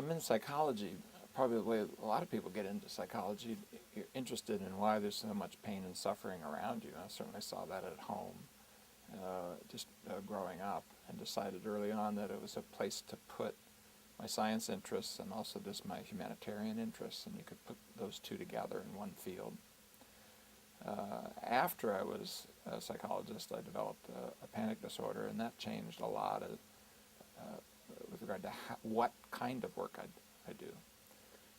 I'm in psychology, probably the way a lot of people get into psychology. You're interested in why there's so much pain and suffering around you. I certainly saw that at home, growing up, and decided early on that it was a place to put my science interests and also just my humanitarian interests, and you could put those two together in one field. After I was a psychologist, I developed a panic disorder, and that changed a lot with regard to what kind of work I do.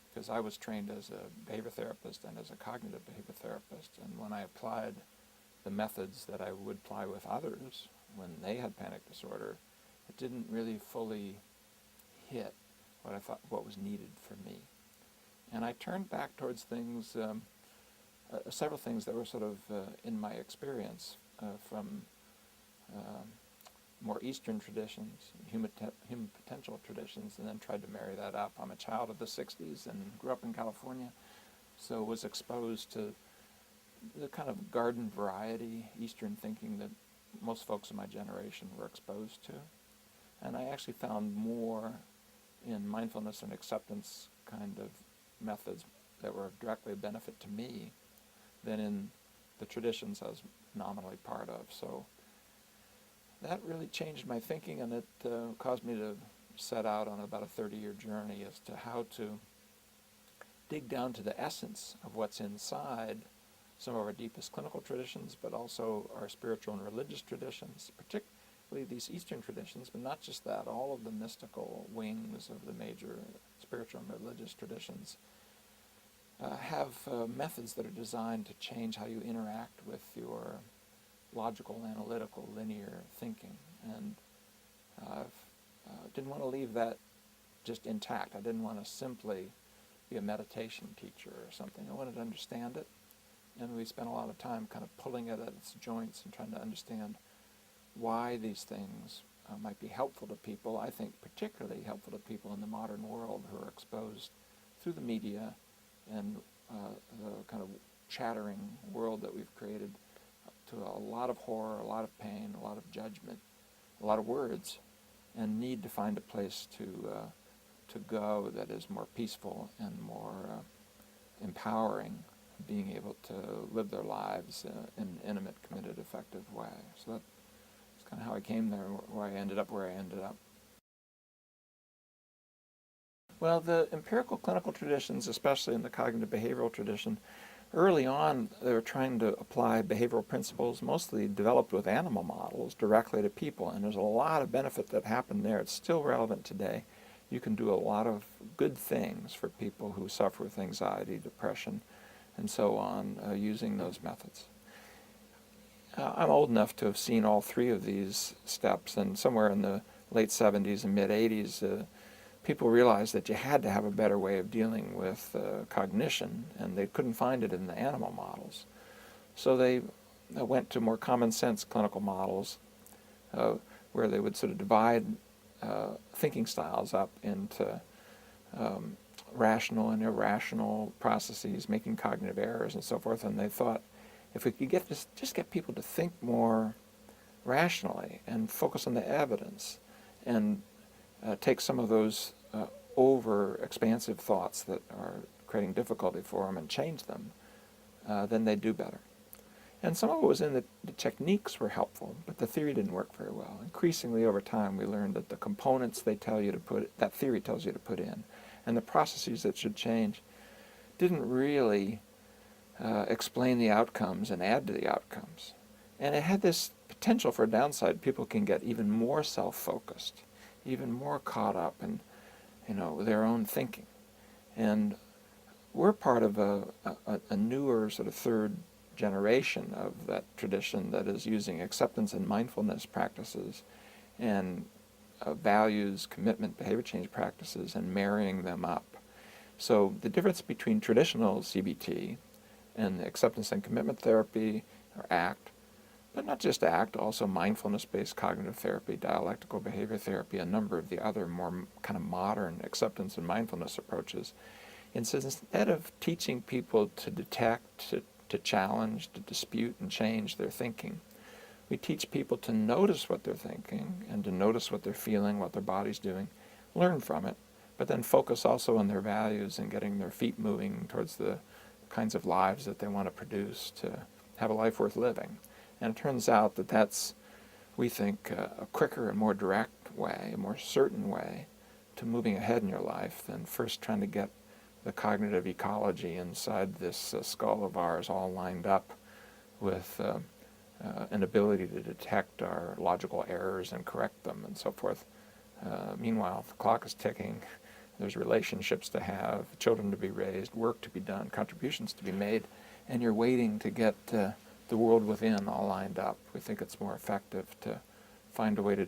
Because I was trained as a behavior therapist and as a cognitive behavior therapist, and when I applied the methods that I would apply with others when they had panic disorder, it didn't really fully hit what I thought what was needed for me. And I turned back towards things, several things that were sort of in my experience from more Eastern traditions, human potential traditions, and then tried to marry that up. I'm a child of the 60s and grew up in California, so was exposed to the kind of garden variety Eastern thinking that most folks in my generation were exposed to. And I actually found more in mindfulness and acceptance kind of methods that were directly a benefit to me than in the traditions I was nominally part of. So that really changed my thinking, and it caused me to set out on about a 30-year journey as to how to dig down to the essence of what's inside some of our deepest clinical traditions, but also our spiritual and religious traditions, particularly these Eastern traditions, but not just that, all of the mystical wings of the major spiritual and religious traditions have methods that are designed to change how you interact with your logical, analytical, linear thinking. And I didn't want to leave that just intact. I didn't want to simply be a meditation teacher or something. I wanted to understand it. And we spent a lot of time kind of pulling it at its joints and trying to understand why these things might be helpful to people. I think particularly helpful to people in the modern world who are exposed through the media and the kind of chattering world that we've created to a lot of horror, a lot of pain, a lot of judgment, a lot of words, and need to find a place to go that is more peaceful and more empowering, being able to live their lives in an intimate, committed, effective way. So that's kind of how I came there, where I ended up where I ended up. Well, the empirical clinical traditions, especially in the cognitive behavioral tradition, early on they were trying to apply behavioral principles mostly developed with animal models directly to people, and there's a lot of benefit that happened there. It's still relevant today. You can do a lot of good things for people who suffer with anxiety, depression, and so on, using those methods. I'm old enough to have seen all three of these steps, and somewhere in the late 70s and mid-80s, people realized that you had to have a better way of dealing with cognition, and they couldn't find it in the animal models. So they went to more common sense clinical models where they would sort of divide thinking styles up into rational and irrational processes, making cognitive errors and so forth, and they thought if we could just get people to think more rationally and focus on the evidence and take some of those over-expansive thoughts that are creating difficulty for them and change them, then they'd do better. And some of it was in the techniques were helpful, but the theory didn't work very well. Increasingly over time we learned that the components they tell you to put, that theory tells you to put in, and the processes that should change didn't really explain the outcomes and add to the outcomes. And it had this potential for a downside. People can get even more self-focused, even more caught up in, their own thinking. And we're part of a newer sort of third generation of that tradition that is using acceptance and mindfulness practices and values, commitment, behavior change practices, and marrying them up. So the difference between traditional CBT and the acceptance and commitment therapy, or ACT, but not just ACT, also mindfulness-based cognitive therapy, dialectical behavior therapy, a number of the other more kind of modern acceptance and mindfulness approaches. And so instead of teaching people to detect, to challenge, to dispute and change their thinking, we teach people to notice what they're thinking and to notice what they're feeling, what their body's doing, learn from it, but then focus also on their values and getting their feet moving towards the kinds of lives that they want to produce to have a life worth living. And it turns out that that's, we think, a quicker and more direct way, a more certain way to moving ahead in your life than first trying to get the cognitive ecology inside this skull of ours all lined up with an ability to detect our logical errors and correct them and so forth. Meanwhile, the clock is ticking. There's relationships to have, children to be raised, work to be done, contributions to be made, and you're waiting to get the world within all lined up. We think it's more effective to find a way to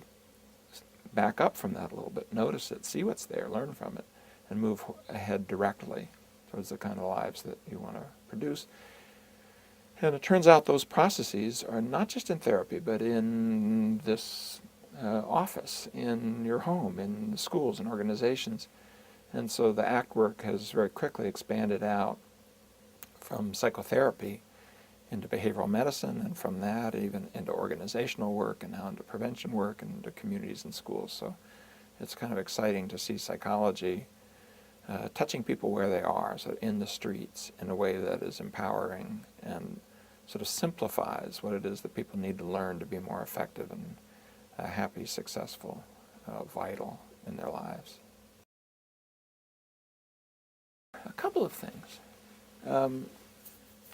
back up from that a little bit, notice it, see what's there, learn from it, and move ahead directly towards the kind of lives that you want to produce. And it turns out those processes are not just in therapy, but in this office, in your home, in schools and organizations. And so the ACT work has very quickly expanded out from psychotherapy into behavioral medicine, and from that even into organizational work, and now into prevention work, and into communities and schools. So it's kind of exciting to see psychology touching people where they are, so in the streets, in a way that is empowering and sort of simplifies what it is that people need to learn to be more effective and happy, successful, vital in their lives. A couple of things.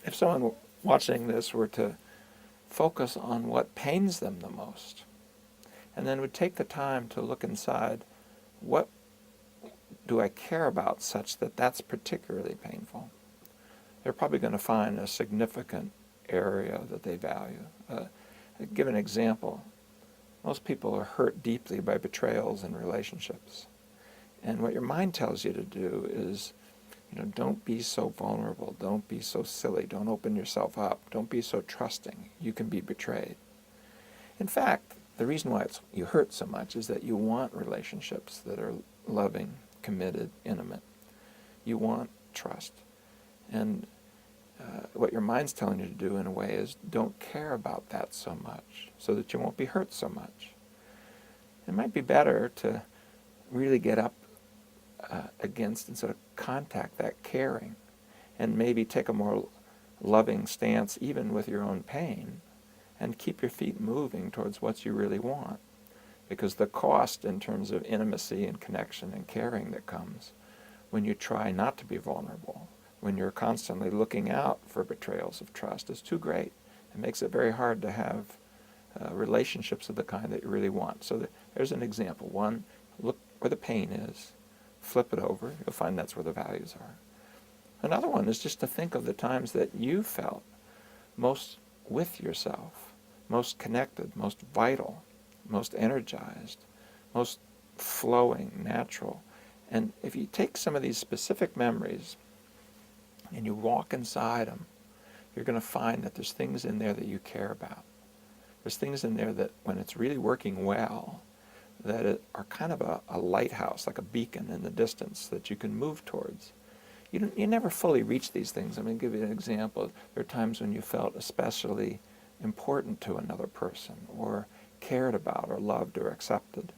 If someone watching this were to focus on what pains them the most, and then would take the time to look inside, what do I care about such that that's particularly painful? They're probably going to find a significant area that they value. Give an example. Most people are hurt deeply by betrayals in relationships. And what your mind tells you to do is, don't be so vulnerable, don't be so silly, don't open yourself up, don't be so trusting. You can be betrayed. In fact, the reason why you hurt so much is that you want relationships that are loving, committed, intimate. You want trust. And what your mind's telling you to do in a way is don't care about that so much so that you won't be hurt so much. It might be better to really get up against and sort of contact that caring and maybe take a more loving stance even with your own pain and keep your feet moving towards what you really want. Because the cost in terms of intimacy and connection and caring that comes when you try not to be vulnerable, when you're constantly looking out for betrayals of trust, is too great. It makes it very hard to have relationships of the kind that you really want. So there's an example. One, look where the pain is, flip it over, you'll find that's where the values are. Another one is just to think of the times that you felt most with yourself, most connected, most vital, most energized, most flowing, natural. And if you take some of these specific memories and you walk inside them, you're going to find that there's things in there that you care about. There's things in there that, when it's really working well, that are kind of a lighthouse, like a beacon in the distance that you can move towards. You never fully reach these things. I'm going to give you an example. There are times when you felt especially important to another person, or cared about, or loved, or accepted.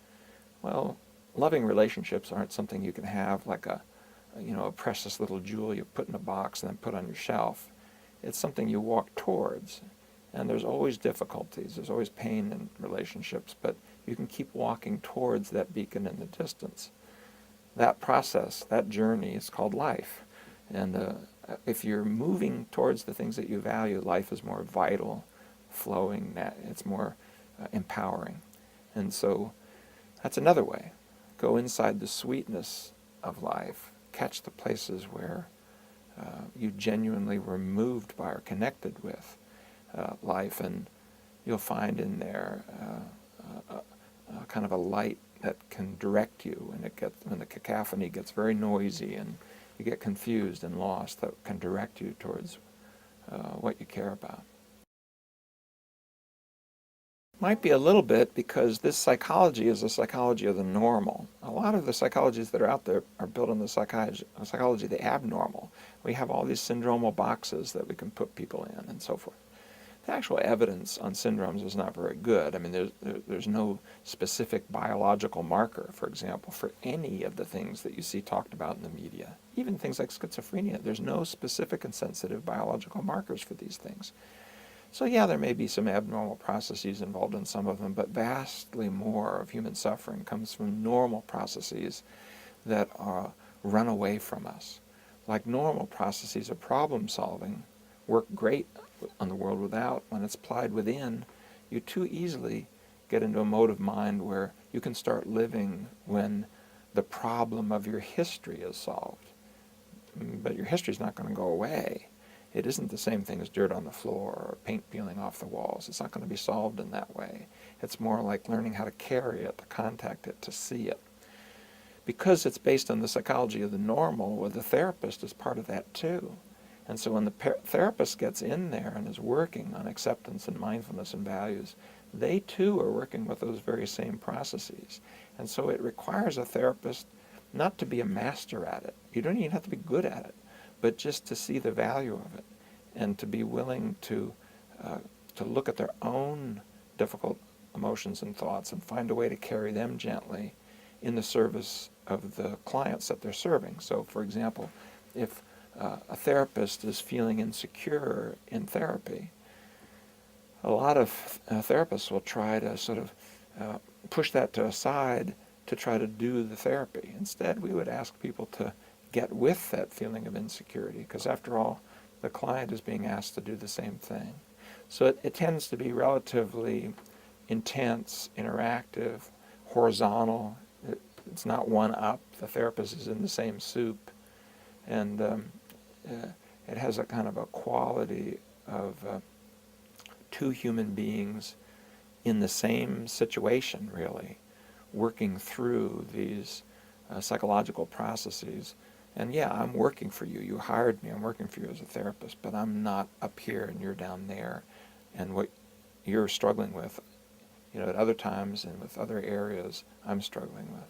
Well, loving relationships aren't something you can have like a precious little jewel you put in a box and then put on your shelf. It's something you walk towards. And there's always difficulties, there's always pain in relationships, but you can keep walking towards that beacon in the distance. That process, that journey is called life. And if you're moving towards the things that you value, life is more vital, flowing, it's more empowering. And so that's another way. Go inside the sweetness of life, catch the places where you genuinely were moved by or connected with life, and you'll find in there kind of a light that can direct you when the cacophony gets very noisy and you get confused and lost, that can direct you towards what you care about. Might be a little bit because this psychology is a psychology of the normal. A lot of the psychologies that are out there are built on the psychology of the abnormal. We have all these syndromal boxes that we can put people in and so forth. The actual evidence on syndromes is not very good. I mean, there's no specific biological marker, for example, for any of the things that you see talked about in the media. Even things like schizophrenia, there's no specific and sensitive biological markers for these things. So yeah, there may be some abnormal processes involved in some of them, but vastly more of human suffering comes from normal processes that run away from us. Like normal processes of problem solving work great on the world without. When it's applied within, you too easily get into a mode of mind where you can start living when the problem of your history is solved. But your history is not going to go away. It isn't the same thing as dirt on the floor or paint peeling off the walls. It's not going to be solved in that way. It's more like learning how to carry it, to contact it, to see it. Because it's based on the psychology of the normal, well, the therapist is part of that too. And so when the therapist gets in there and is working on acceptance and mindfulness and values, they too are working with those very same processes. And so it requires a therapist not to be a master at it. You don't even have to be good at it, but just to see the value of it and to be willing to look at their own difficult emotions and thoughts and find a way to carry them gently in the service of the clients that they're serving. So, for example, if a therapist is feeling insecure in therapy, a lot of therapists will try to sort of push that to a side to try to do the therapy. Instead, we would ask people to get with that feeling of insecurity, because after all, the client is being asked to do the same thing. So it tends to be relatively intense, interactive, horizontal. It's not one up. The therapist is in the same soup. And it has a kind of a quality of two human beings in the same situation, really, working through these psychological processes. And yeah, I'm working for you. You hired me. I'm working for you as a therapist, but I'm not up here and you're down there. And what you're struggling with, at other times and with other areas, I'm struggling with.